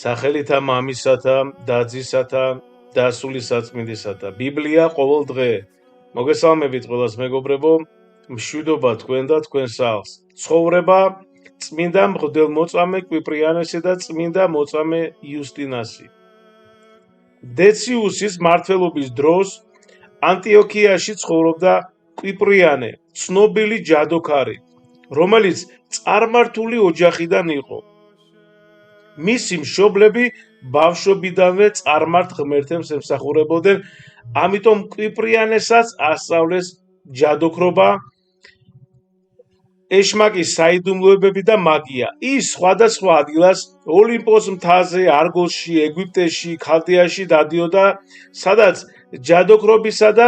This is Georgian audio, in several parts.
სახელითა მამისათა, დაძისათა, დასული საწმინდისათა. ბიბლია ყოველ დღე. მოგესალმებით ყველას მეგობრებო, მშვიდობა თქვენ და თქვენ სახლს. ცხოვრება წმინდა მღვდელმოწამე კვიპრიანესი და წმინდა მოწამე იუსტინასი. დეციუსის მმართველობის დროს ანტიოქიაში ცხოვრობდა კვიპრიანე, ცნობილი ჯადოქარი, რომელიც წარმართული ოჯახიდან იყო. მისი მშობლები ბავშვობიდანვე წარმართ ღმერთებს ემსახურებოდნენ, ამიტომ კვიპრიანესაც ასწავლეს ჯადოქრობა, ეშმაკის საიდუმლოებები და მაგია. ის სხვადასხვა ადგილას, ოლიმპოს მთაზე, არგოსში, ეგვიპტეში, ქალდეაში დადიოდა, სადაც ჯადოქრობისა და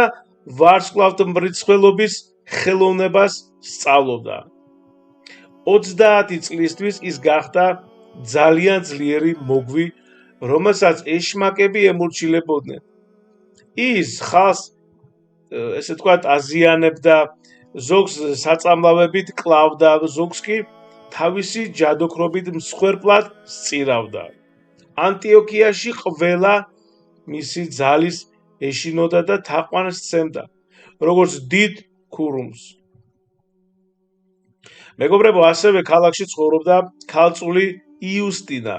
ვარსკვლავთმრიცხველობის ხელოვნებას სწავლობდა. 30 წლისთვის ის გახდა ძალიან ძლიერი მოგვი, რომელსაც ეშმაკები ემორჩილებოდნენ. ის ხალხს, ესე ვთქვათ, აზიანებდა, ზოგს საწამლავებით კლავდა, ზოგს კი თავისი ჯადოქრობით მსხვერპლად სწირავდა. ანტიოქიაში ყველა მისი ძალის ეშინოდა და თაყვანს სცემდა, როგორც დიდ ქურუმს. მეგობრებო, ასევე ქალაქში ცხოვრობდა ქალწული იუსტინა,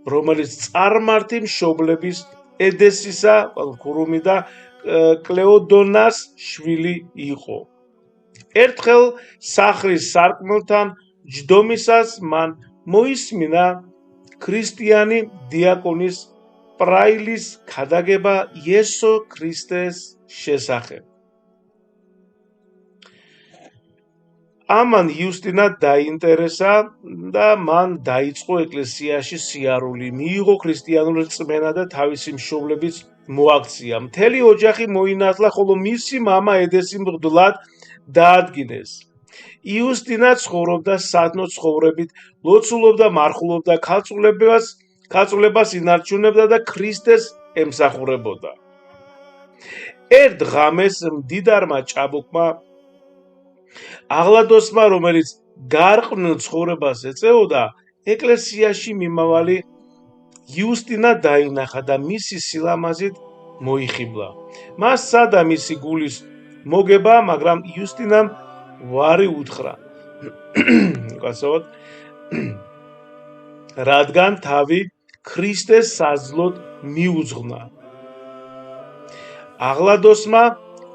რომელიც წარმართი მშობლების ედესისა, ქურუმი და კლეოდონას შვილი იყო. ერთხელ სახლის სარკმელთან ჯდომისას მან მოისმინა ქრისტიანი დიაკონის პრაილის ქადაგება იესო ქრისტეს შესახებ. ამან იუსტინა დაინტერესა და მან დაიწყო ეკლესიაში სიარული, მიიღო ქრისტიანული რწმენა და თავისი მშობლების მოაქცია. მთელი ოჯახი მოინათლა, ხოლო მისი მამა ედესი მღვდლად დაადგინეს. იუსტინა ცხოვრობდა სათნო ცხოვრებით, ლოცულობდა, მარხულობდა, ქალწულებას ინარჩუნებდა და ქრისტეს ემსახურებოდა. ერთ ღამეს მდიდარმა ჭაბუკმა აღლადოსმა, რომელიც გარყვნილ ცხოვრებას ეწეოდა, ეკლესიაში მიმავალი იუსტინა დაინახა და მისი სილამაზით მოიხიბლა. მას სცადა მისი გულის მოგება, მაგრამ იუსტინამ ვარი უთხრა, რადგან თავი ქრისტეს საზლოდ მიუძღვნა. აღლადოსმა,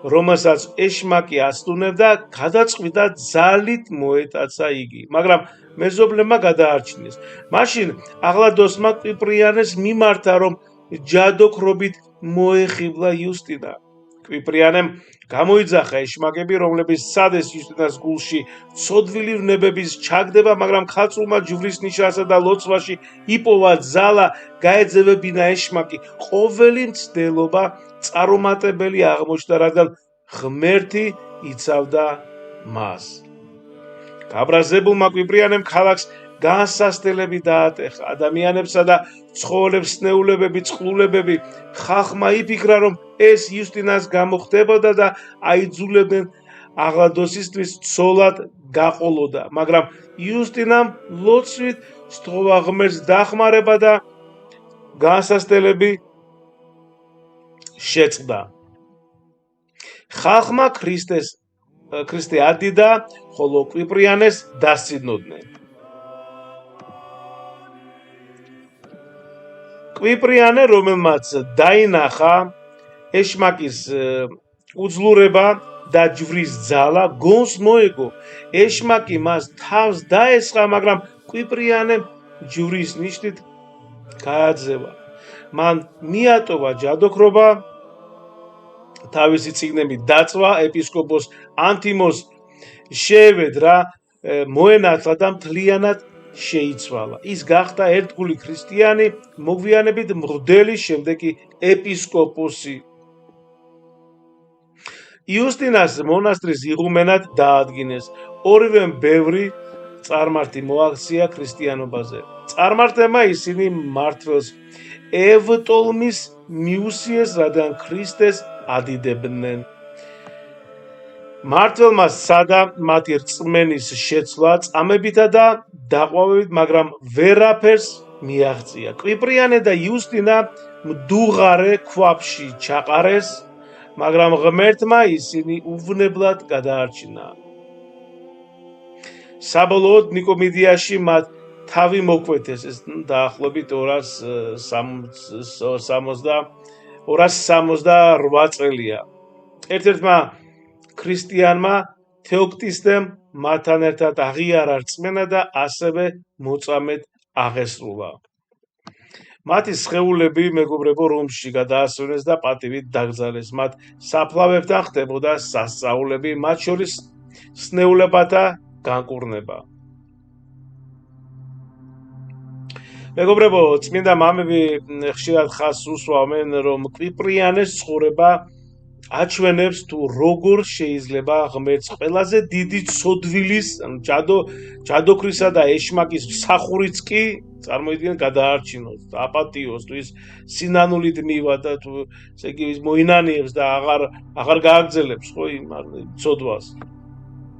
რომელსაც ეშმაკი აცტუნებდა, გადაწყვიტა ძალით მოეტაცა იგი, მაგრამ მეზობლებმა გადაარჩინეს. მაშინ აღლადოსმა კვიპრიანეს მიმართა, რომ ჯადოქრობით მოეხიბლა იუსტინა. კვიპრიანემ გამოიძახა ეშმაკები, რომლებიც სცადეს იუსტინას გულში ცოდვილი ვნებების ჩაგდება, მაგრამ ქალწულმა ჯვრის ნიშანსა და ლოცვაში იპოვა ძალა, გაეძევებინა ეშმაკი. ყოველი მცდელობა წარუმატებელი აღმოჩნდა, რადგან ღმერთი იცავდა მას. გაბრაზებულმა კვიპრიანემ ქალაქს განსასწრებელი დაატეხა. ადამიანებსა და ცხოველებს სნეულებები, წყლულებები, ხალხმა იფიქრა, რომ ეს იუსტინას გამო ხდებოდა და აიძულებდნენ აღლადოსისთვის ცოლად გაყოლოდა, მაგრამ იუსტინამ ლოცვით სთხოვა ღმერთს დახმარება და განსასწრებელი შეწყდა. ხალხმა ქრისტე ადიდა, ხოლო კვიპრიანეს დასცინოდნენ. კვიპრიანე, რომელმაც დაინახა ეშმაკის უძლურება და ჯვრის ძალა, გონს მოეგო. ეშმაკი მას თავს დაესხა, მაგრამ კვიპრიანემ ჯვრის ნიშნით გააძევა. მან მიატოვა ჯადოქრობა, თავისი წიგნები დაწვა, ეპისკოპოს ანთიმოს შეევედრა, მოენათლა და მთლიანად შეიცვალა. ის გახდა ერთგული ქრისტიანი, მოგვიანებით მღვდელი, შემდეგ კი ეპისკოპოსი. იუსტინას მონასტრის იღუმენად დაადგინეს. ორივემ ბევრი წარმართი მოაქცია ქრისტიანობაზე. წარმართებმა ისინი მმართველს ევტოლმის მიუსიეს, რადგან ქრისტეს ადიდებდნენ. მმართველმა სცადა მათი რწმენის შეცვლა წამებითა და დაყვავებით, მაგრამ ვერაფერს მიაღწია. კვიპრიანე და იუსტინა მდუღარე ქვაბში ჩაყარეს, მაგრამ ღმერთმა ისინი უვნებლად გადაარჩინა. საბოლოოდ ნიკომიდიაში მათ თავი მოკვეთეს, ეს დაახლოებით 268 წელია. ერთ-ერთმა ქრისტიანმა თეოქტისტემ მათთან ერთად აღიარა რწმენა და ასევე მოწამედ აღესრულა. მათი სხეულები, მეგობრებო, რომში გადაასვენეს და პატივით დაკრძალეს. მათ საფლავებთან ხდებოდა სასწაულები, მათ შორის სნეულებათა განკურნება. მეგობრებო, წმინდა მამები ხშირად ხაზს უსვამენ, რომ კვიპრიანეს ცხოვრება აჩვენებს თუ როგორ შეიძლება ღმერთს ყველაზე დიდი ცოდვილის, ჯადოქრისა და ეშმაკის მსახურიც კი წარმოიდგინეთ გადაარჩინოს, აპატიოს, თუ ის სინანულით მივა და თუ ესე იგი მოინანიებს და აღარ გააგრძელებს ხო იმ ცოდვას.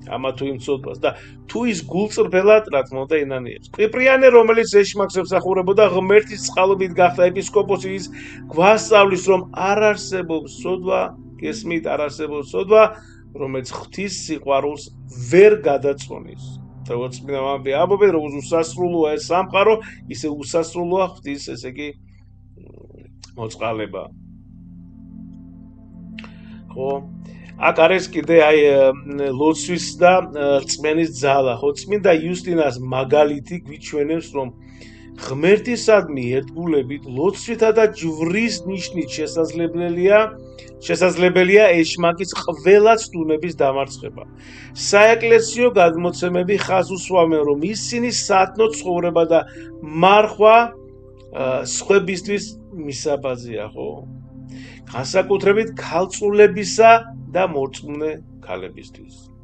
ამა თუ იმ ცოდვას და თუ ის გულწრფელად რა თქმა უნდა ინანიებს. კვიპრიანე, რომელიც ეშმაკს ემსახურებოდა, ღმერთის წყალობით გახდა ეპისკოპოსი, ის გვასწავლის, რომ არ არსებობს ცოდვა, გესმით, არ არსებობს ცოდვა, რომელიც ღვთის სიყვარულს ვერ გადაწყვეტს. როგორც წმინდა მამები ამბობენ, რომ უსასრულოა ეს სამყარო, ისე უსასრულოა ღვთის, ესე იგი, მოწყალება. ხო? აქ არის კიდე აი ლოცვის და რწმენის ძალა, ხო? წმინდა იუსტინას მაგალითი გვიჩვენებს, რომ ღმერთისადმი ერთგულებით ლოცვითა და ჯვრის ნიშნით შესაძლებელია ეშმაკის ყველა ცდუნების დამარცხება. საეკლესიო გადმოცემები ხაზს უსვამენ, რომ ისინი სათნო ცხოვრება და მარხვა სხვებისთვის მისაბაძია, ხო? განსაკუთრებით ქალწულებისა და მორწმუნე ქალებისთვის.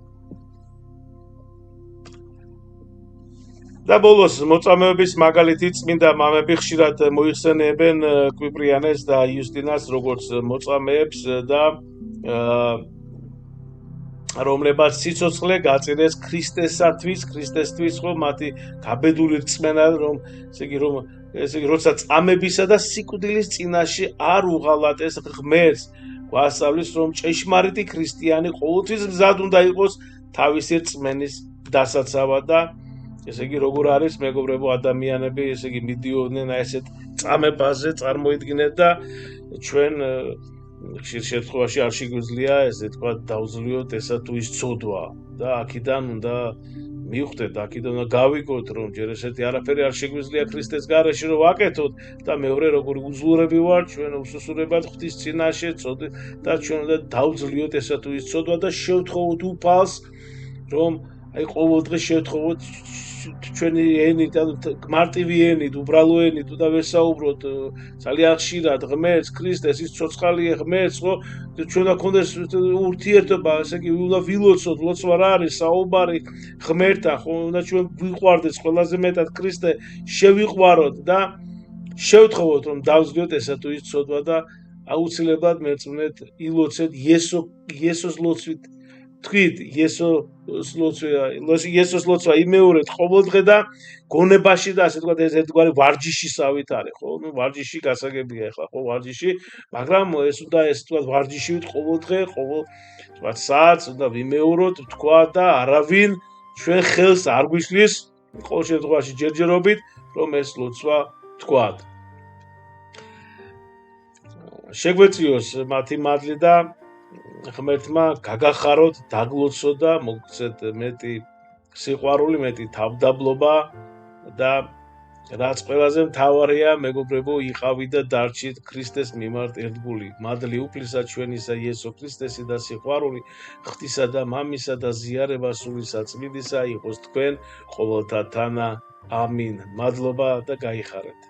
და ბოლოს მოწამეების მაგალითი წმინდა მამები ხშირად მოიხსენიებენ კვიპრიანეს და იუსტინას როგორც მოწამეებს და რომლებაც სიცოცხლე გაწირეს ქრისტესთვის, ხო, მათი გაბედული რწმენა, რომ ესე იგი როცა წამებისა და სიკვდილის წინაშე არ უღალატეს ღმერთს, გვასწავლის, რომ ჭეშმარიტი ქრისტიანი ყოველთვის მზად უნდა იყოს თავისი რწმენის დასაცავად და ესე იგი როგორ არის მეგობრებო ადამიანები ესე იგი მიდიოდნენ აი ესეთ წამებაზე წარმოიდგინეთ და ჩვენ ხშირ შემთხვევაში არ შეგვიძლია ესე თქვა დავძლიოთ ესა თუ ის ცოდვა და აქედან უნდა მივხვდეთ, აქედან უნდა გავიგოთ, რომ ჯერ ესეთი არაფერი არ შეგვიძლია ქრისტეს გარეშე რომ ვაკეთოთ და მეორე როგორი უძლურები ვართ ჩვენ უსუსურებად ღვთის წინაშე და ჩვენ უნდა დავძლიოთ ესა თუ ის ცოდვა და შევთხოვოთ უფალს რომ აი ყოველდღე შევთხოვოთ ჩვენი ენით, მარტივი ენით, უბრალო ენით, უნდა ვესაუბროთ ძალიან ხშირად ღმერთს, ქრისტეს, ის ცოცხალია ღმერთს, ხო? ჩვენ უნდა გქონდეს ურთიერთობა, ესე იგი, უნდა ვილოცოთ, ლოცვა რა არის, საუბარი ღმერთთან, ხო? უნდა ჩვენ ვიყვარდეს ყველაზე მეტად ქრისტე, შევიყვაროთ და შევთხოვოთ, რომ დავძლიოთ ესა თუ ის ცოდვა და აუცილებლად მერწმუნეთ ილოცეთ იესოს ლოცვით. თქვით, იესოს ლოცვა იმეორეთ ყოველდღე და გონებაში და ასე თქვა ეს ერთგვარი ვარჯიშისავით არის, ხო? ნუ ვარჯიში გასაგებია ახლა, ხო, ვარჯიში, მაგრამ ეს უნდა ეს თქვა ვარჯიშივით ყოველდღე, ყოველ თქვა საათს უნდა ვიმეოროთ, თქვა და არავინ ჩვენ ხელს არ გვიშლის, ყოველ შემთხვევაში ჯერჯერობით, რომ ეს ლოცვა თქვათ. შეგვეციოს მათი მადლი და ღმერთმა გაგახაროთ, დაგლოცოთ და მოგცეთ მეტი სიყვარული, მეტი თავდაბლობა და რაც ყველაზე მთავარია, მეგობრებო, იყავით და დარჩით ქრისტეს მიმართ ერთგული. მადლი უფლისა ჩვენისა იესო ქრისტესი და სიყვარული ღვთისა და მამისა და ზიარება სული საწმინდისა იყოს თქვენ ყოველთა თანა. ამინ. მადლობა და გაიხარეთ.